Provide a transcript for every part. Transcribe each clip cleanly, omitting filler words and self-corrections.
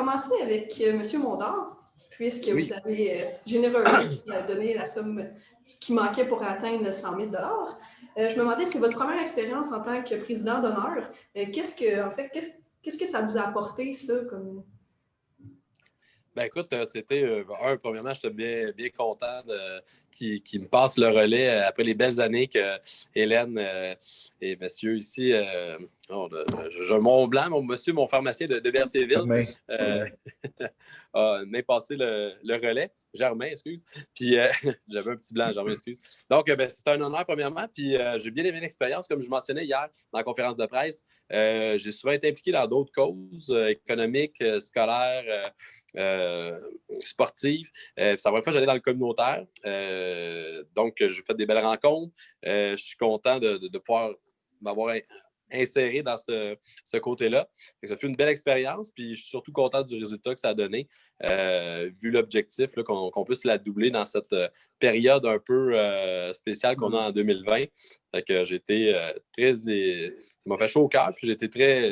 commencer avec M. Mondor, puisque Oui. vous avez généreusement donné la somme qui manquait pour atteindre 100 000 Je me demandais, c'est votre première expérience en tant que président d'honneur. Qu'est-ce que ça vous a apporté, ça, comme... Ben écoute, c'était, premièrement, j'étais bien content qu'il me passe le relais après les belles années que Hélène et monsieur ici, j'ai mon blanc, mon pharmacien de Berthierville, m'a passé le relais. Germain, excuse. Puis j'avais un petit blanc, Germain, excuse. Donc, c'était un honneur, premièrement. Puis j'ai bien aimé l'expérience, comme je mentionnais hier dans la conférence de presse. J'ai souvent été impliqué dans d'autres causes économiques, scolaires, sportives. C'est la première fois que j'allais dans le communautaire. Donc, j'ai fait des belles rencontres. Je suis content de pouvoir m'avoir inséré dans ce côté-là. Ça fait une belle expérience, puis je suis surtout content du résultat que ça a donné, vu l'objectif qu'on puisse la doubler dans cette période un peu spéciale qu'on a en 2020. Fait que j'ai été ça m'a fait chaud au cœur, puis j'ai été très,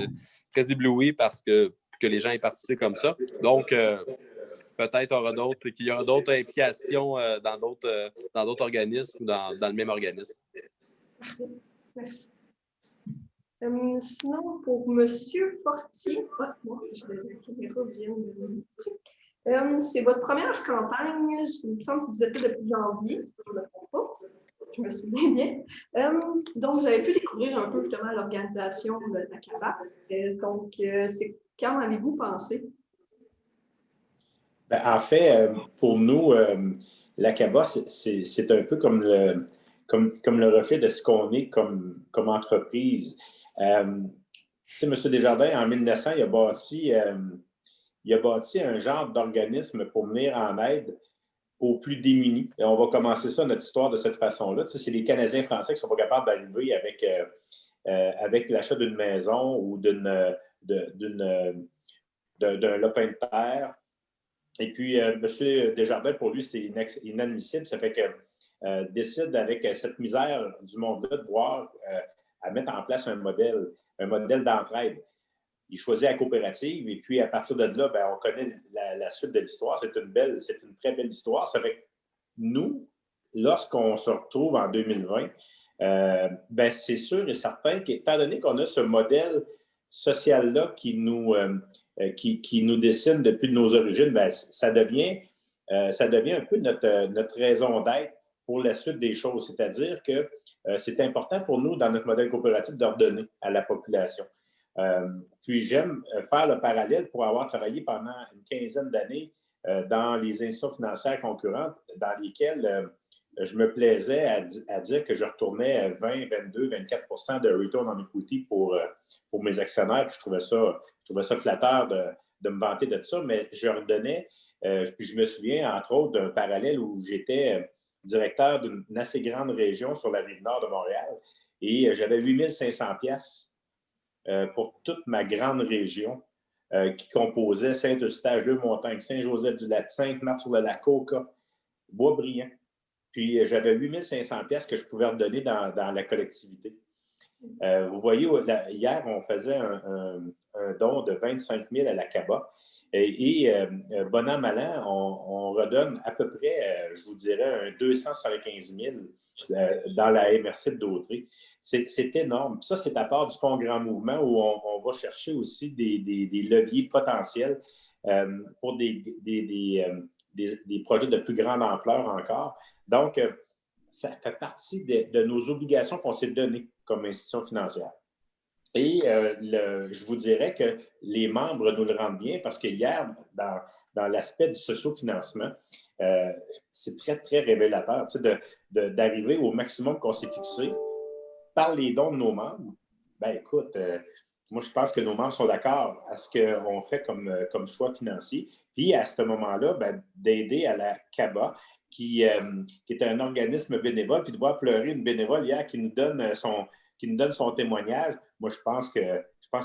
très ébloui parce que les gens aient participé comme ça. Donc, peut-être qu'il y aura d'autres implications dans d'autres organismes ou dans le même organisme. Merci. Sinon, pour M. Fortier, c'est votre première campagne. Il me semble que vous êtes là depuis janvier, si je ne me trompe pas. Je me souviens bien. Donc, vous avez pu découvrir un peu justement l'organisation de la CABA. Donc, quand avez-vous pensé? En fait, pour nous, la CABA, c'est un peu comme le reflet de ce qu'on est comme entreprise. Tu sais, M. Desjardins, en 1900, il a bâti un genre d'organisme pour venir en aide aux plus démunis. Et on va commencer ça, notre histoire, de cette façon-là. Tu sais, c'est les Canadiens français qui ne sont pas capables d'arriver avec l'achat d'une maison ou d'un lopin de terre. Et puis, M. Desjardins, pour lui, c'est inadmissible. Ça fait que décide, avec cette misère du monde-là, de voir à mettre en place un modèle d'entraide. Il choisit la coopérative et puis, à partir de là, on connaît la suite de l'histoire. C'est une très belle histoire. Ça fait que nous, lorsqu'on se retrouve en 2020, c'est sûr et certain qu'étant donné qu'on a ce modèle social-là qui nous dessine depuis nos origines, ça devient un peu notre raison d'être pour la suite des choses. C'est-à-dire que c'est important pour nous, dans notre modèle coopératif, d'ordonner à la population. Puis j'aime faire le parallèle pour avoir travaillé pendant une quinzaine d'années dans les institutions financières concurrentes dans lesquelles je me plaisais à dire que je retournais 20, 22, 24 % de return on equity pour mes actionnaires. Puis je trouvais ça flatteur de me vanter de ça, mais je redonnais. Puis je me souviens, entre autres, d'un parallèle où j'étais directeur d'une assez grande région sur la rive nord de Montréal et j'avais 8 500 piastres pour toute ma grande région qui composait Saint-Eustache, Deux-Montagnes, Saint-Joseph-du-Lac, Sainte-Marthe-sur-le-Lac, Oka, Boisbriand. Puis j'avais 8 500 piastres que je pouvais redonner dans la collectivité. Vous voyez, hier, on faisait un don de 25 000 à la CABA. Et bon an, mal an, on redonne à peu près, je vous dirais, un 275 000 dans la MRC de Dautrey. C'est énorme. Puis ça, c'est à part du Fonds Grand Mouvement où on va chercher aussi des leviers potentiels pour des projets de plus grande ampleur encore. Donc, ça fait partie de nos obligations qu'on s'est données comme institution financière. Et je vous dirais que les membres nous le rendent bien parce que hier, dans l'aspect du socio-financement, c'est très, très révélateur d'arriver au maximum qu'on s'est fixé par les dons de nos membres. Écoute, moi, je pense que nos membres sont d'accord à ce qu'on fait comme choix financier. Puis, à ce moment-là, d'aider à la CABA, qui est un organisme bénévole, puis de voir pleurer une bénévole hier qui nous donne son témoignage. Moi, je pense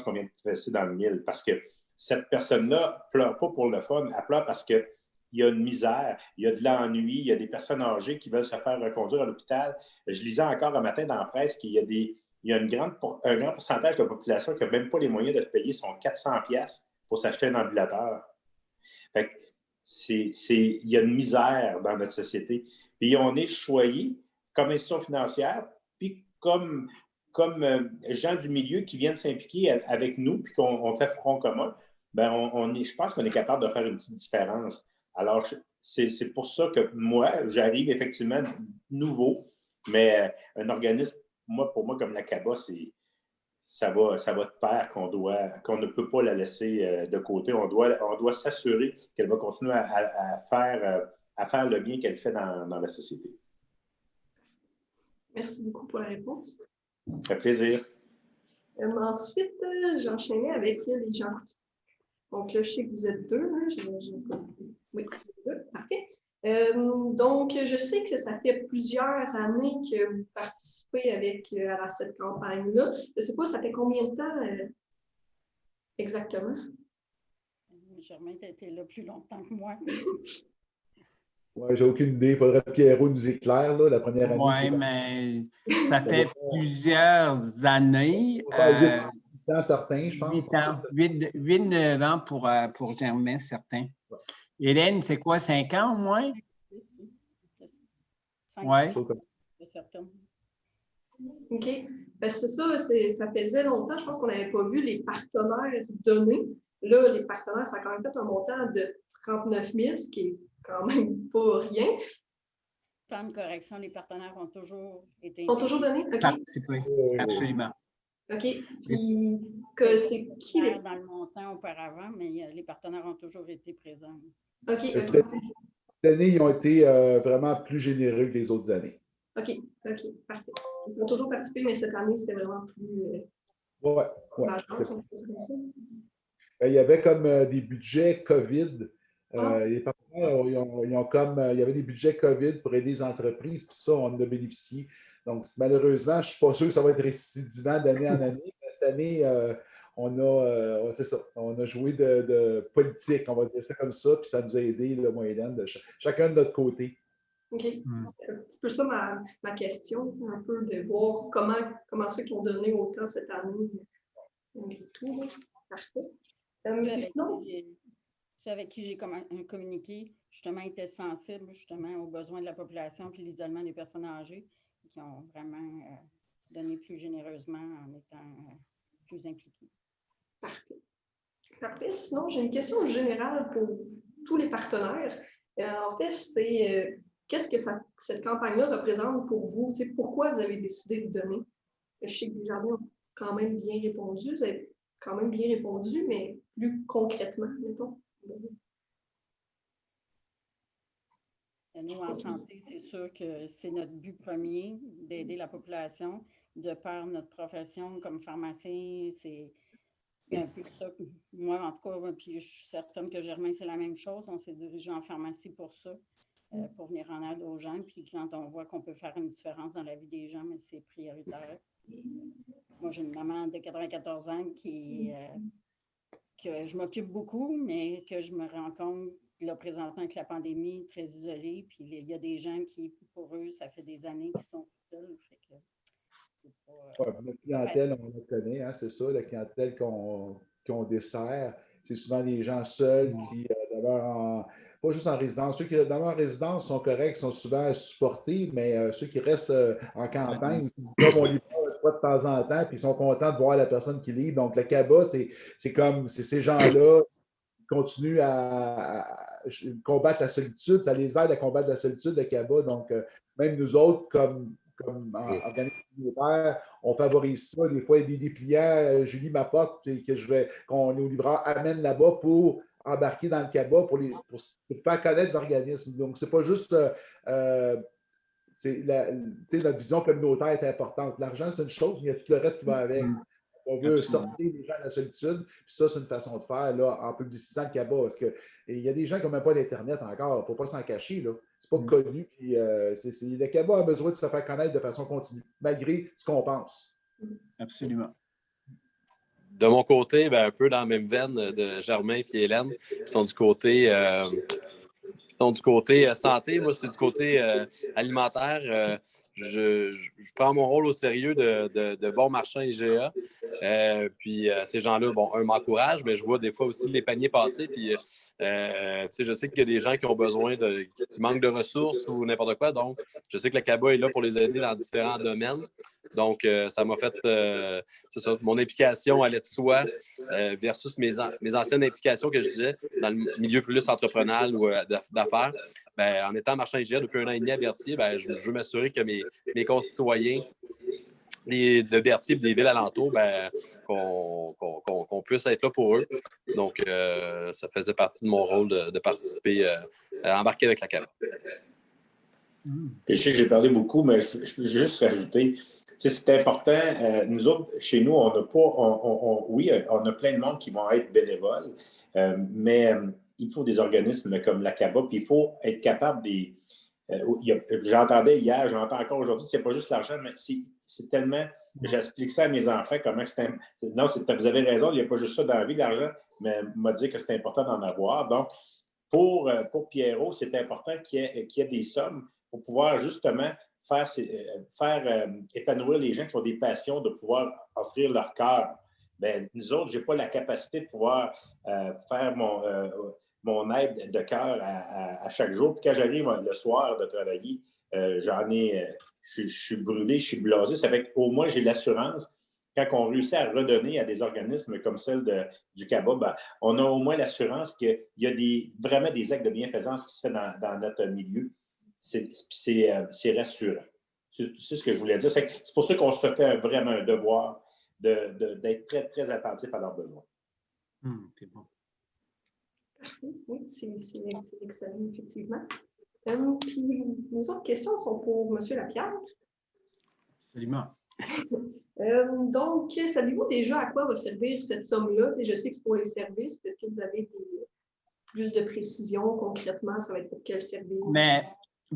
qu'on vient de tresser dans le mille parce que cette personne-là ne pleure pas pour le fun, elle pleure parce qu'il y a une misère, il y a de l'ennui, il y a des personnes âgées qui veulent se faire reconduire à l'hôpital. Je lisais encore un matin dans la presse qu'il y a un grand pourcentage de la population qui n'a même pas les moyens de payer son 400 piastres pour s'acheter un ambulateur. Fait que il y a une misère dans notre société. Puis on est choyé comme institution financière, puis comme gens du milieu qui viennent s'impliquer avec nous, puis qu'on fait front commun, ben je pense qu'on est capable de faire une petite différence. Alors, c'est pour ça que moi, j'arrive effectivement nouveau, mais un organisme, pour moi, comme la CABA, ça va de pair qu'on ne peut pas la laisser de côté. On doit s'assurer qu'elle va continuer à faire le bien qu'elle fait dans la société. Merci beaucoup pour la réponse. Ça fait plaisir. Ensuite, j'enchaînais avec les gens. Donc là, je sais que vous êtes deux. Hein, oui, vous êtes deux. Parfait. Donc, je sais que ça fait plusieurs années que vous participez à cette campagne-là. Je ne sais pas, ça fait combien de temps exactement? Germain, tu as été là plus longtemps que moi. Oui, j'ai aucune idée. Il faudrait que Pierrot nous éclaire, là, la première année. Oui, mais ça fait plusieurs années. 8 ans certains, je pense. 8 ans, 8-9 ans pour Germain, certains. Hélène, c'est quoi, 5 ans au moins? 5 Oui. Certains. OK. Ben, c'est ça, ça faisait longtemps. Je pense qu'on n'avait pas vu les partenaires donnés. Là, les partenaires, ça a quand même fait un montant de 39 000, ce qui est quand même pas rien. Sans une correction, les partenaires ont toujours été... Ont toujours donné? OK. Participé, absolument. OK. Puis, que c'est qui les... Dans le montant auparavant, mais les partenaires ont toujours été présents. OK. Cette année, ils ont été vraiment plus généreux que les autres années. OK. Parfait. Ils ont toujours participé, mais cette année, c'était vraiment plus... Oui. Il y avait comme des budgets COVID. Les partenaires, il y avait des budgets COVID pour aider les entreprises, puis ça, on en a bénéficié. Donc, malheureusement, je ne suis pas sûr que ça va être récidivant d'année en année, mais cette année, c'est ça, on a joué de politique, on va dire ça comme ça, puis ça nous a aidé, le moyen de chacun de notre côté. OK. C'est un petit peu ça ma question, un peu de voir comment ceux qui ont donné autant cette année. Tout, parfait. Ceux avec qui j'ai communiqué, justement, étaient sensibles justement aux besoins de la population puis l'isolement des personnes âgées qui ont vraiment donné plus généreusement en étant plus impliqués. Parfait. Parfait. Sinon, j'ai une question générale pour tous les partenaires. En fait, c'est qu'est-ce que cette campagne-là représente pour vous? C'est pourquoi vous avez décidé de donner? Je sais que les gens ont quand même bien répondu. Vous avez quand même bien répondu, mais plus concrètement, mettons. Nous, en santé, c'est sûr que c'est notre but premier, d'aider la population. De par notre profession comme pharmacien, c'est un peu ça. Moi, en tout cas, puis je suis certaine que Germain, c'est la même chose. On s'est dirigé en pharmacie pour ça, pour venir en aide aux gens. Puis quand on voit qu'on peut faire une différence dans la vie des gens, mais c'est prioritaire. Moi, j'ai une maman de 94 ans que je m'occupe beaucoup, mais que je me rends compte, là, présentement, avec la pandémie, très isolée. Puis il y a des gens qui, pour eux, ça fait des années qu'ils sont seuls. Fait que notre clientèle, on la connaît, hein, c'est ça, la clientèle qu'on dessert. C'est souvent des gens seuls qui demeurent pas juste en résidence. Ceux qui demeurent en résidence sont corrects, sont souvent supportés, mais ceux qui restent en campagne, comme on les voit une fois de temps en temps, puis ils sont contents de voir la personne qui livre. Donc, le CABA, c'est ces gens-là qui continuent à combattre la solitude. Ça les aide à combattre la solitude, le CABA. Donc, même nous autres, comme organisme communautaire, on favorise ça. Des fois, il y a des dépliants. Julie m'apporte qu'on est au libraire amène là-bas pour embarquer dans le CABA pour faire connaître l'organisme. Donc, c'est pas juste notre vision communautaire est importante. L'argent, c'est une chose, mais il y a tout le reste qui va avec. On veut sortir les gens de la solitude, puis ça, c'est une façon de faire là, en publicisant le CABA. Parce qu'il y a des gens qui n'ont même pas d'Internet encore. Il ne faut pas s'en cacher. Ce n'est pas connu. Puis, le CABA a besoin de se faire connaître de façon continue, malgré ce qu'on pense. Absolument. De mon côté, un peu dans la même veine de Germain et Hélène, qui sont du côté sont du côté santé. Moi, c'est du côté alimentaire. Je prends mon rôle au sérieux de bon marchand IGA. Puis ces gens-là, bon, m'encouragent, mais je vois des fois aussi les paniers passer. Puis, je sais qu'il y a des gens qui ont besoin qui manquent de ressources ou n'importe quoi. Donc, je sais que la CABA est là pour les aider dans différents domaines. Donc, ça m'a fait, c'est ça, mon implication allait de soi versus mes anciennes implications que je disais dans le milieu plus entrepreneurial ou d'affaires. En étant marchand IGA depuis 1 an et demi à Berthier, je veux m'assurer que mes concitoyens de Berthier et des villes alentours, qu'on puisse être là pour eux. Donc, ça faisait partie de mon rôle de participer, embarquer avec la CABA. Je sais que j'ai parlé beaucoup, mais je peux juste rajouter, c'est important. Nous autres, chez nous, on n'a pas, oui, on a plein de monde qui vont être bénévoles, mais il faut des organismes comme la CABA, puis il faut être capable des... j'entendais hier, j'entends encore aujourd'hui, c'est pas juste l'argent, mais c'est tellement... J'explique ça à mes enfants, comment c'est... Non, vous avez raison, il n'y a pas juste ça dans la vie, l'argent, mais m'a dit que c'est important d'en avoir. Donc, pour Pierrot, c'est important qu'il y ait des sommes pour pouvoir justement faire épanouir les gens qui ont des passions, de pouvoir offrir leur cœur. Nous autres, je n'ai pas la capacité de pouvoir faire mon aide de cœur à chaque jour. Puis quand j'arrive le soir de travailler, je suis brûlé, je suis blasé. Ça fait qu'au moins, j'ai l'assurance. Quand on réussit à redonner à des organismes comme celle du CABA, on a au moins l'assurance qu'il y a vraiment des actes de bienfaisance qui se font dans notre milieu. C'est rassurant. C'est ce que je voulais dire. C'est pour ça qu'on se fait vraiment un devoir d'être très, très attentif à leurs besoins. C'est bon. Parfait. Oui, c'est excellent, effectivement. Puis, les autres questions sont pour M. Lapierre. Absolument. Donc, savez-vous déjà à quoi va servir cette somme-là? Je sais que c'est pour les services. Est-ce que vous avez plus de précision concrètement? Ça va être pour quel service? Mais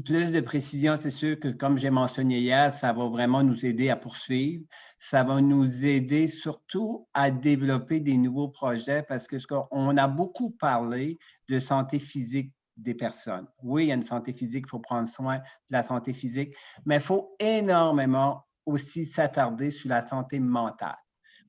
plus de précision, c'est sûr que, comme j'ai mentionné hier, ça va vraiment nous aider à poursuivre. Ça va nous aider surtout à développer des nouveaux projets parce qu'on a beaucoup parlé de santé physique des personnes. Oui, il y a une santé physique, il faut prendre soin de la santé physique, mais il faut énormément aussi s'attarder sur la santé mentale.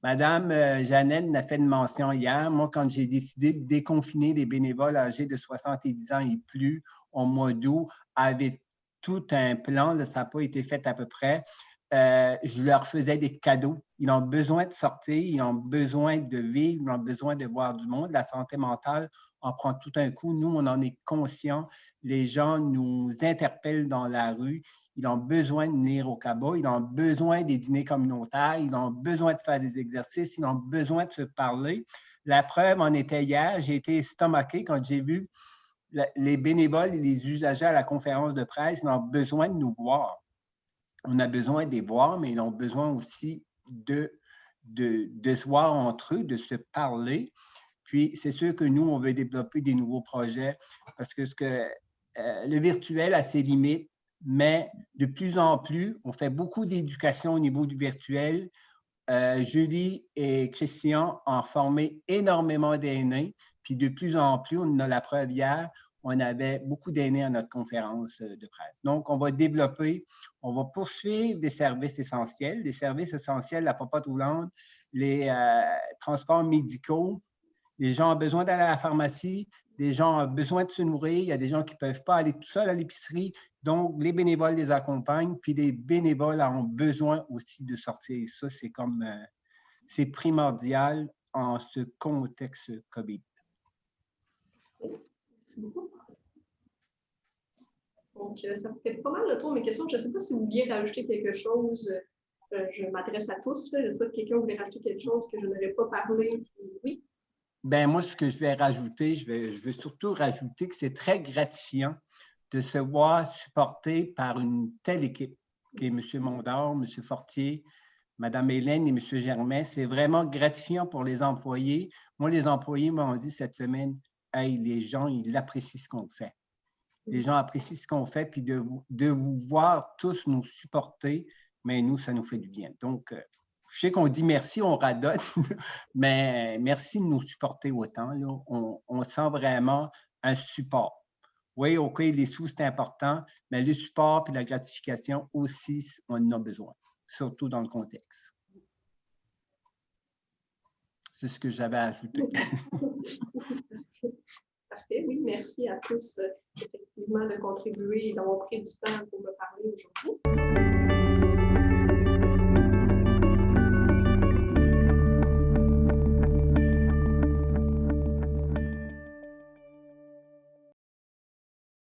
Madame Jeannette a fait une mention hier. Moi, quand j'ai décidé de déconfiner les bénévoles âgés de 70 ans et plus au mois d'août, avec tout un plan, là, ça n'a pas été fait à peu près, je leur faisais des cadeaux. Ils ont besoin de sortir, ils ont besoin de vivre, ils ont besoin de voir du monde. La santé mentale en prend tout un coup. Nous, on en est conscients. Les gens nous interpellent dans la rue. Ils ont besoin de venir au CABA, ils ont besoin des dîners communautaires, ils ont besoin de faire des exercices, ils ont besoin de se parler. La preuve en était hier, j'ai été estomaqué quand j'ai vu les bénévoles et les usagers à la conférence de presse, ils ont besoin de nous voir. On a besoin de les voir, mais ils ont besoin aussi de se voir entre eux, de se parler. Puis, c'est sûr que nous, on veut développer des nouveaux projets parce que le virtuel a ses limites. Mais de plus en plus, on fait beaucoup d'éducation au niveau du virtuel. Julie et Christian ont formé énormément d'aînés. Puis de plus en plus, on a la preuve hier, on avait beaucoup d'aînés à notre conférence de presse. Donc, on va développer, on va poursuivre des services essentiels. Des services essentiels, la popote roulante, les transports médicaux. Les gens ont besoin d'aller à la pharmacie. Les gens ont besoin de se nourrir. Il y a des gens qui ne peuvent pas aller tout seuls à l'épicerie. Donc, les bénévoles les accompagnent. Puis, les bénévoles ont besoin aussi de sortir. Ça, c'est primordial en ce contexte COVID. Merci beaucoup. Donc, ça fait pas mal le tour de mes questions. Je ne sais pas si vous vouliez rajouter quelque chose. Je m'adresse à tous. Je ne sais pas si quelqu'un voulait rajouter quelque chose que je n'avais pas parlé. Oui. Bien, moi, ce que je vais rajouter, je veux surtout rajouter que c'est très gratifiant de se voir supporté par une telle équipe, qui est M. Mondor, M. Fortier, Mme Hélène et M. Germain. C'est vraiment gratifiant pour les employés. Moi, les employés m'ont dit cette semaine, « Hey, les gens, ils apprécient ce qu'on fait. » Les gens apprécient ce qu'on fait, puis de vous voir tous nous supporter, mais nous, ça nous fait du bien. Donc, je sais qu'on dit merci, on radote, mais merci de nous supporter autant. Là. On sent vraiment un support. Oui, OK, les sous, c'est important, mais le support et la gratification aussi, on en a besoin, surtout dans le contexte. C'est ce que j'avais à ajouter. Parfait, oui, merci à tous effectivement de contribuer et d'avoir pris du temps pour me parler aujourd'hui.